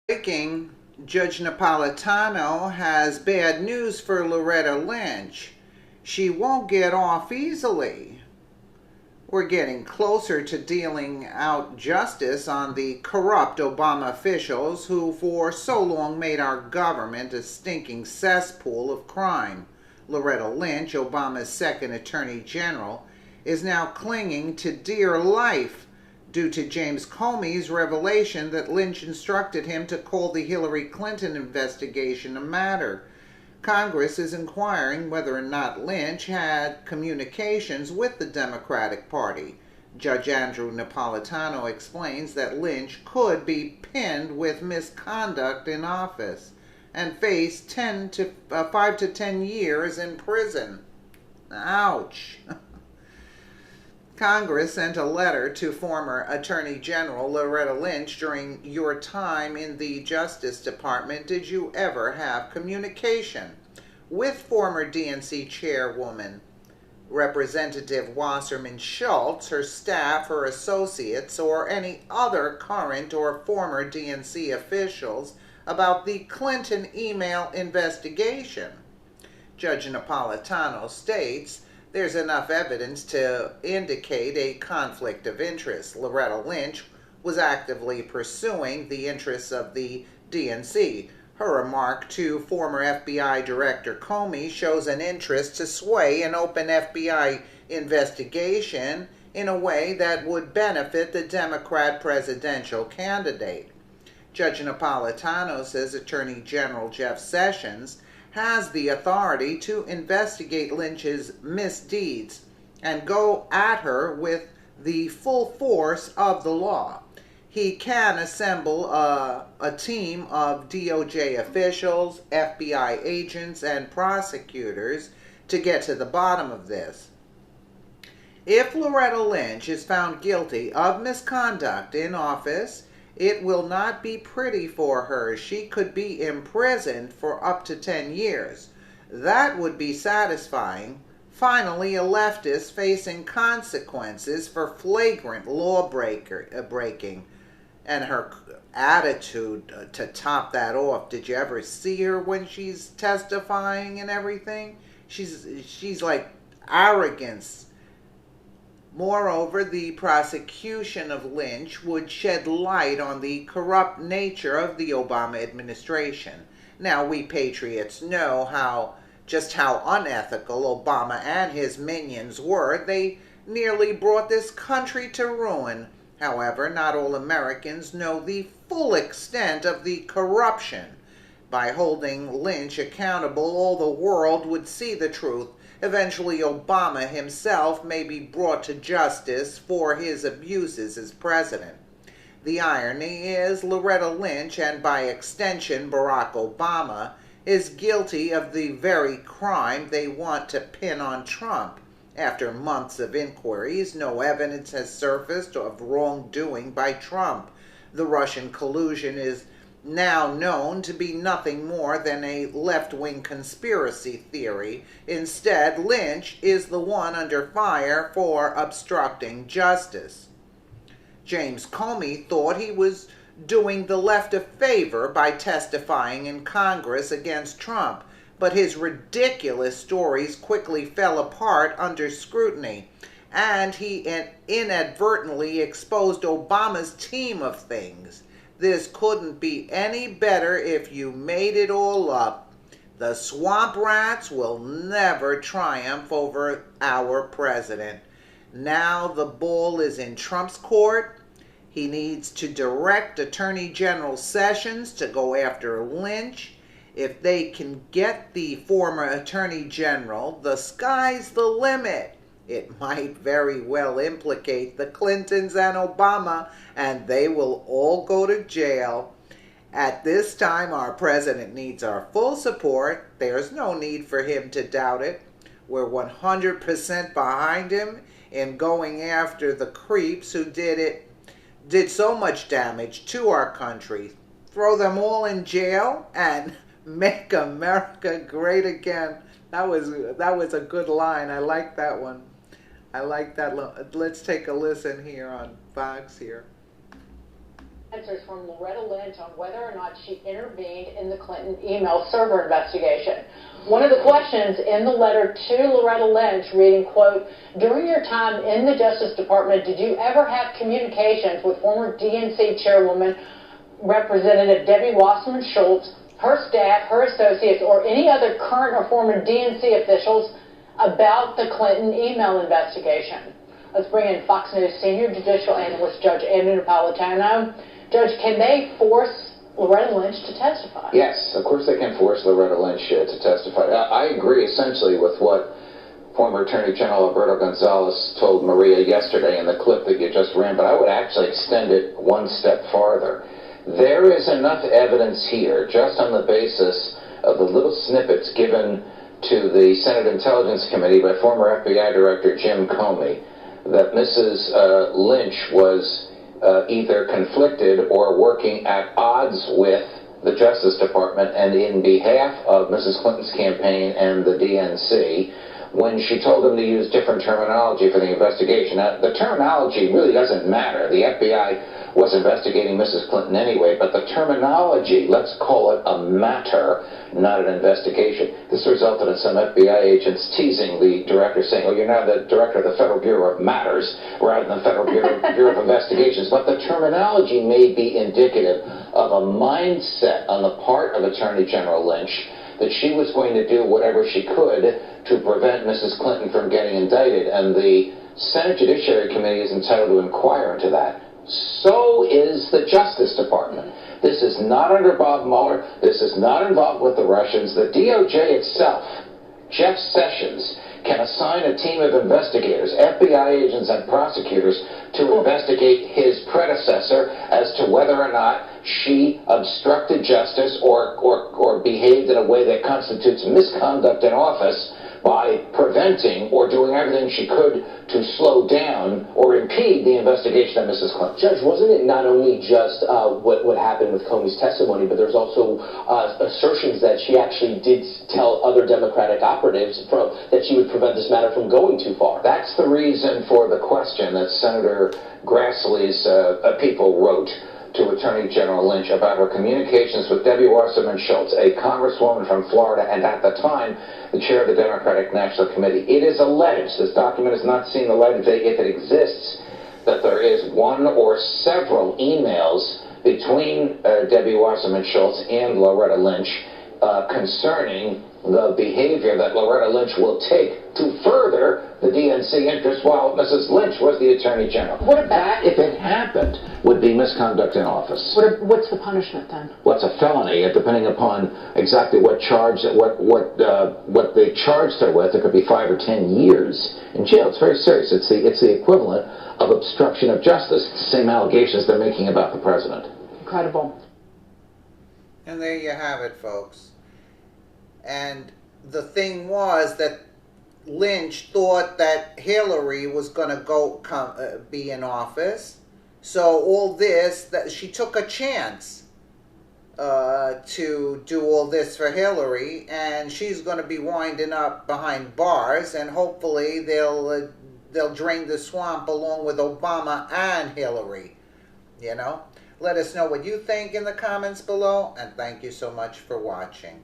Breaking, Judge Napolitano has bad news for Loretta Lynch. She won't get off easily. We're getting closer to dealing out justice on the corrupt Obama officials who for so long made our government a stinking cesspool of crime. Loretta Lynch, Obama's second Attorney General, is now clinging to dear life due to James Comey's revelation that Lynch instructed him to call the Hillary Clinton investigation a matter. Congress is inquiring whether or not Lynch had communications with the Democratic Party. Judge Andrew Napolitano explains that Lynch could be pinned with misconduct in office and face 5 to 10 years in prison. Ouch. Congress sent a letter to former Attorney General Loretta Lynch during your time in the Justice Department. Did you ever have communication with former DNC Chairwoman Representative Wasserman Schultz, her staff, her associates, or any other current or former DNC officials about the Clinton email investigation? Judge Napolitano states, there's enough evidence to indicate a conflict of interest. Loretta Lynch was actively pursuing the interests of the DNC. Her remark to former FBI Director Comey shows an interest to sway an open FBI investigation in a way that would benefit the Democrat presidential candidate. Judge Napolitano says Attorney General Jeff Sessions has the authority to investigate Lynch's misdeeds and go at her with the full force of the law. He can assemble a team of DOJ officials, FBI agents, and prosecutors to get to the bottom of this. If Loretta Lynch is found guilty of misconduct in office, it will not be pretty for her. She could be imprisoned for up to 10 years. That would be satisfying. Finally, a leftist facing consequences for flagrant law breaking. And her attitude to top that off. Did you ever see her when she's testifying and everything? She's like arrogance. Moreover, the prosecution of Lynch would shed light on the corrupt nature of the Obama administration. Now, we patriots know just how unethical Obama and his minions were. They nearly brought this country to ruin. However, not all Americans know the full extent of the corruption. By holding Lynch accountable, all the world would see the truth. Eventually, Obama himself may be brought to justice for his abuses as president. The irony is Loretta Lynch, and by extension Barack Obama, is guilty of the very crime they want to pin on Trump. After months of inquiries, no evidence has surfaced of wrongdoing by Trump. The Russian collusion is now known to be nothing more than a left-wing conspiracy theory. Instead, Lynch is the one under fire for obstructing justice. James Comey thought he was doing the left a favor by testifying in Congress against Trump, but his ridiculous stories quickly fell apart under scrutiny, and he inadvertently exposed Obama's team of things. This couldn't be any better if you made it all up. The swamp rats will never triumph over our president. Now the ball is in Trump's court. He needs to direct Attorney General Sessions to go after Lynch. If they can get the former Attorney General, the sky's the limit. It might very well implicate the Clintons and Obama, and they will all go to jail. At this time, our president needs our full support. There's no need for him to doubt it. We're 100% behind him in going after the creeps who did so much damage to our country. Throw them all in jail and make America great again. That was a good line. I like that one. I like that. Let's take a listen here on Fox here. answers from Loretta Lynch on whether or not she intervened in the Clinton email server investigation. One of the questions in the letter to Loretta Lynch reading, quote, during your time in the Justice Department, did you ever have communications with former DNC chairwoman Representative Debbie Wasserman Schultz, her staff, her associates, or any other current or former DNC officials about the Clinton email investigation? Let's bring in Fox News senior judicial analyst Judge Andrew Napolitano. Judge, can they force Loretta Lynch to testify? Yes, of course they can force Loretta Lynch to testify. I agree essentially with what former Attorney General Alberto Gonzales told Maria yesterday in the clip that you just ran, but I would actually extend it one step farther. There is enough evidence here, just on the basis of the little snippets given to the Senate Intelligence Committee by former FBI Director Jim Comey, that Mrs. Lynch was either conflicted or working at odds with the Justice Department and in behalf of Mrs. Clinton's campaign and the DNC when she told them to use different terminology for the investigation. Now, the terminology really doesn't matter. The FBI was investigating Mrs. Clinton anyway, but the terminology, let's call it a matter, not an investigation. This resulted in some FBI agents teasing the director, saying, oh, you're now the director of the Federal Bureau of Matters rather than the Federal Bureau of Investigations. But the terminology may be indicative of a mindset on the part of Attorney General Lynch that she was going to do whatever she could to prevent Mrs. Clinton from getting indicted. And the Senate Judiciary Committee is entitled to inquire into that. So is the Justice Department. This is not under Bob Mueller. This is not involved with the Russians. The DOJ itself, Jeff Sessions, can assign a team of investigators, FBI agents and prosecutors, to investigate his predecessor as to whether or not she obstructed justice or behaved in a way that constitutes misconduct in office by preventing or doing everything she could to slow down or impede the investigation of Mrs. Clinton. Judge, wasn't it not only just what happened with Comey's testimony, but there's also assertions that she actually did tell other Democratic operatives that she would prevent this matter from going too far? That's the reason for the question that Senator Grassley's people wrote to Attorney General Lynch about her communications with Debbie Wasserman Schultz, a congresswoman from Florida, and at the time, the chair of the Democratic National Committee. It is alleged, this document has not seen the light of day, if it exists, that there is one or several emails between Debbie Wasserman Schultz and Loretta Lynch concerning the behavior that Loretta Lynch will take to further the DNC interest while Mrs. Lynch was the Attorney General. What about that, if it happened, would be misconduct in office. What's the punishment then? What's a felony, depending upon exactly what charge, what they charged her with. It could be 5 or 10 years in jail. It's very serious. It's the equivalent of obstruction of justice. It's the same allegations they're making about the president. Incredible. And there you have it, folks. And the thing was that Lynch thought that Hillary was going to be in office. So all this, that she took a chance to do all this for Hillary, and she's going to be winding up behind bars, and hopefully they'll drain the swamp along with Obama and Hillary. You know? Let us know what you think in the comments below, and thank you so much for watching.